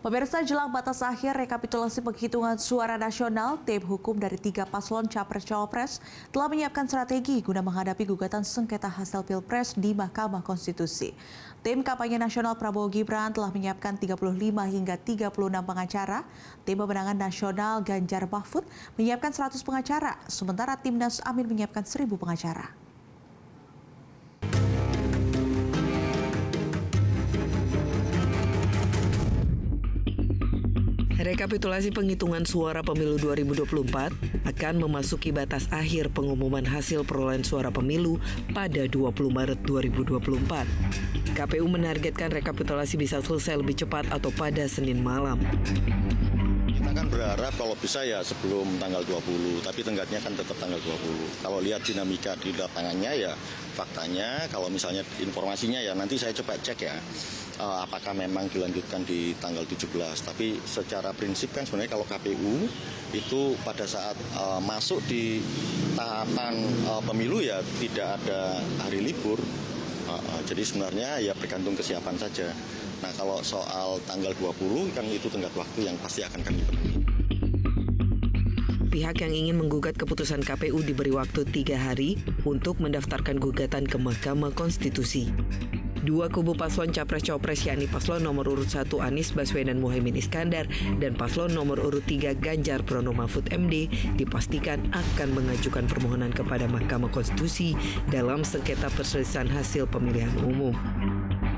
Pemirsa, jelang batas akhir rekapitulasi penghitungan suara nasional, tim hukum dari 3 paslon Capres-Cawapres telah menyiapkan strategi guna menghadapi gugatan sengketa hasil Pilpres di Mahkamah Konstitusi. Tim kampanye nasional Prabowo Gibran telah menyiapkan 35 hingga 36 pengacara. Tim pemenangan nasional Ganjar Mahfud menyiapkan 100 pengacara, sementara Timnas Amin menyiapkan 1.000 pengacara. Rekapitulasi penghitungan suara pemilu 2024 akan memasuki batas akhir pengumuman hasil perolehan suara pemilu pada 20 Maret 2024. KPU menargetkan rekapitulasi bisa selesai lebih cepat atau pada Senin malam. Kita kan berharap kalau bisa ya sebelum tanggal 20, tapi tenggatnya kan tetap tanggal 20. Kalau lihat dinamika di lapangannya ya faktanya, kalau misalnya informasinya ya nanti saya coba cek ya. Apakah memang dilanjutkan di tanggal 17. Tapi secara prinsip kan sebenarnya kalau KPU itu pada saat masuk di tahapan pemilu ya tidak ada hari libur. Jadi sebenarnya ya bergantung kesiapan saja. Nah kalau soal tanggal 20 kan itu tenggat waktu yang pasti akan kami penuhi. Pihak yang ingin menggugat keputusan KPU diberi waktu 3 hari untuk mendaftarkan gugatan ke Mahkamah Konstitusi. Dua kubu paslon Capres-Cawapres yakni paslon nomor urut 1 Anies Baswedan Muhaimin Iskandar dan paslon nomor urut 3 Ganjar Pranowo Mahfud MD dipastikan akan mengajukan permohonan kepada Mahkamah Konstitusi dalam sengketa perselisihan hasil pemilihan umum.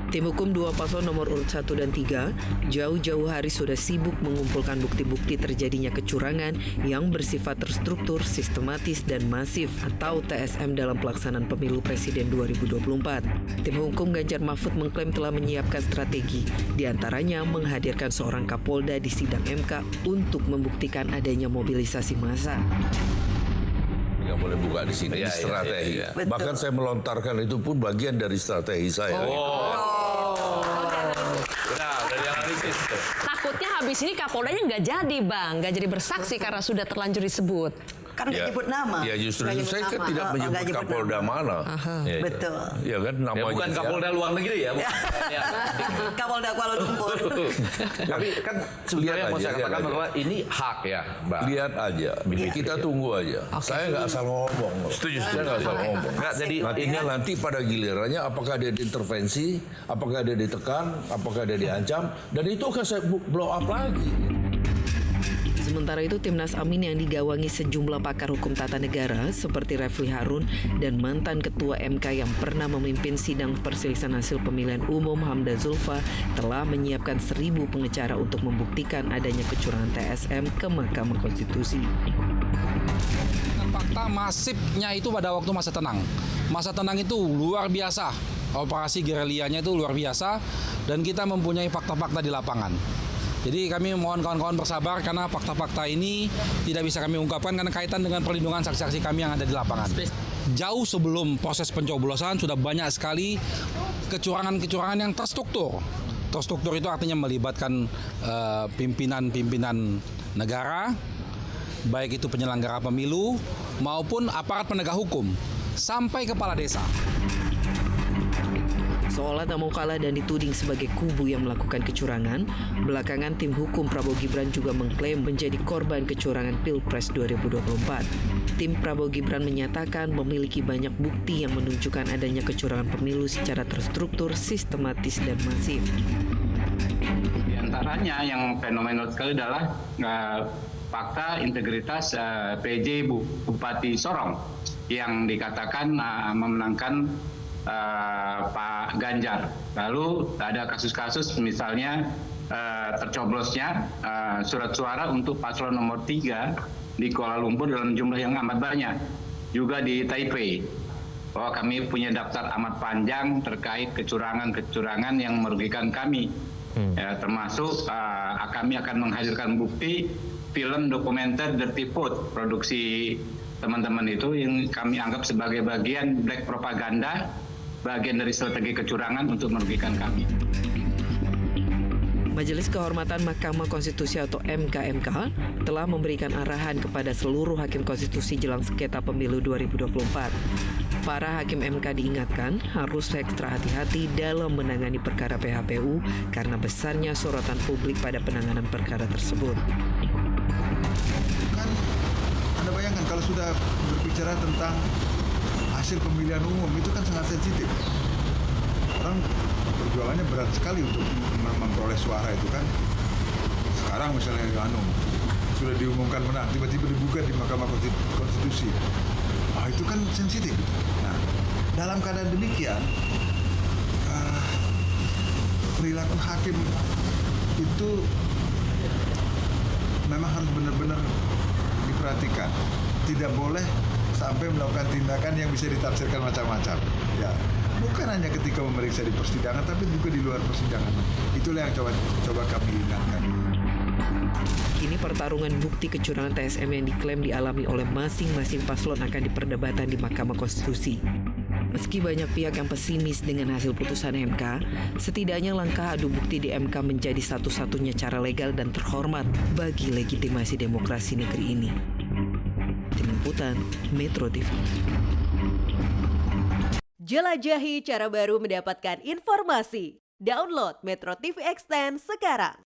Tim hukum dua paslon nomor urut 1 dan 3 jauh-jauh hari sudah sibuk mengumpulkan bukti-bukti terjadinya kecurangan yang bersifat terstruktur, sistematis, dan masif atau TSM dalam pelaksanaan pemilu presiden 2024. Tim hukum Ganjar Mahfud mengklaim telah menyiapkan strategi, diantaranya menghadirkan seorang Kapolda di sidang MK untuk membuktikan adanya mobilisasi massa. Nggak boleh buka di sini, strategi. Iya. Bahkan saya melontarkan itu pun bagian dari strategi saya. Udah dianalisis. Takutnya habis ini Kapoldanya nggak jadi, Bang. Nggak jadi bersaksi karena sudah terlanjur disebut. Kan nggak nyebut nama. Ya justru Nggak saya nyebut kan nama. tidak menyebut Nggak nyebut Kapolda nama. mana. Ya, betul. Ya kan namanya. Ya bukan Kapolda luar negeri ya. Kapolda Kuala Lumpur. Tapi kan sebenarnya mau saya katakan bahwa ini hak ya, Mbak. Lihat aja, kita tunggu aja. Saya nggak asal ngomong. Setuju. Saya nggak asal ngomong. Nggak, jadi nanti pada gilirannya apakah dia diintervensi, apakah dia ditekan, apakah dia diancam, dan itu akan saya blow up lagi. Sementara itu, Timnas Amin yang digawangi sejumlah pakar hukum tata negara seperti Refli Harun dan mantan Ketua MK yang pernah memimpin sidang perselisihan hasil pemilihan umum Hamda Zulfa telah menyiapkan 1.000 pengacara untuk membuktikan adanya kecurangan TSM ke Mahkamah Konstitusi. Fakta masifnya itu pada waktu masa tenang. Masa tenang itu luar biasa. Operasi gerilianya itu luar biasa dan kita mempunyai fakta-fakta di lapangan. Jadi kami mohon kawan-kawan bersabar karena fakta-fakta ini tidak bisa kami ungkapkan karena kaitan dengan perlindungan saksi-saksi kami yang ada di lapangan. Jauh sebelum proses pencoblosan sudah banyak sekali kecurangan-kecurangan yang terstruktur. Terstruktur itu artinya melibatkan pimpinan-pimpinan negara, baik itu penyelenggara pemilu maupun aparat penegak hukum, sampai kepala desa. Seolah tak mau kalah dan dituding sebagai kubu yang melakukan kecurangan, belakangan tim hukum Prabowo Gibran juga mengklaim menjadi korban kecurangan Pilpres 2024. Tim Prabowo Gibran menyatakan memiliki banyak bukti yang menunjukkan adanya kecurangan pemilu secara terstruktur, sistematis, dan masif. Di antaranya yang fenomenal sekali adalah fakta integritas PJ Bupati Sorong yang dikatakan memenangkan Pak Ganjar. Lalu ada kasus-kasus misalnya tercoblosnya surat suara untuk paslon nomor 3 di Kuala Lumpur dalam jumlah yang amat banyak. Juga di Taipei. Bahwa kami punya daftar amat panjang terkait kecurangan-kecurangan yang merugikan kami. Termasuk kami akan menghadirkan bukti film dokumenter Dirty Food produksi teman-teman itu yang kami anggap sebagai bagian black propaganda, bagian dari strategi kecurangan untuk merugikan kami. Majelis Kehormatan Mahkamah Konstitusi atau MKMK telah memberikan arahan kepada seluruh hakim konstitusi jelang sengketa pemilu 2024. Para hakim MK diingatkan harus ekstra hati-hati dalam menangani perkara PHPU karena besarnya sorotan publik pada penanganan perkara tersebut. Kan Anda bayangkan kalau sudah berbicara tentang hasil pemilihan umum itu kan sangat sensitif. Orang perjuangannya berat sekali untuk memperoleh suara itu kan. Sekarang misalnya sudah diumumkan menang, tiba-tiba digugat di Mahkamah Konstitusi. Itu kan sensitif. Nah, dalam keadaan demikian, perilaku hakim itu memang harus benar-benar diperhatikan. Tidak boleh sampai melakukan tindakan yang bisa ditafsirkan macam-macam. Ya, bukan hanya ketika memeriksa di persidangan, tapi juga di luar persidangan. Itulah yang coba kami ingatkan. Kini pertarungan bukti kecurangan TSM yang diklaim dialami oleh masing-masing paslon akan diperdebatkan di Mahkamah Konstitusi. Meski banyak pihak yang pesimis dengan hasil putusan MK, setidaknya langkah adu bukti di MK menjadi satu-satunya cara legal dan terhormat bagi legitimasi demokrasi negeri ini. Tim Liputan, Metro TV. Jelajahi cara baru mendapatkan informasi. Download Metro TV Extend sekarang.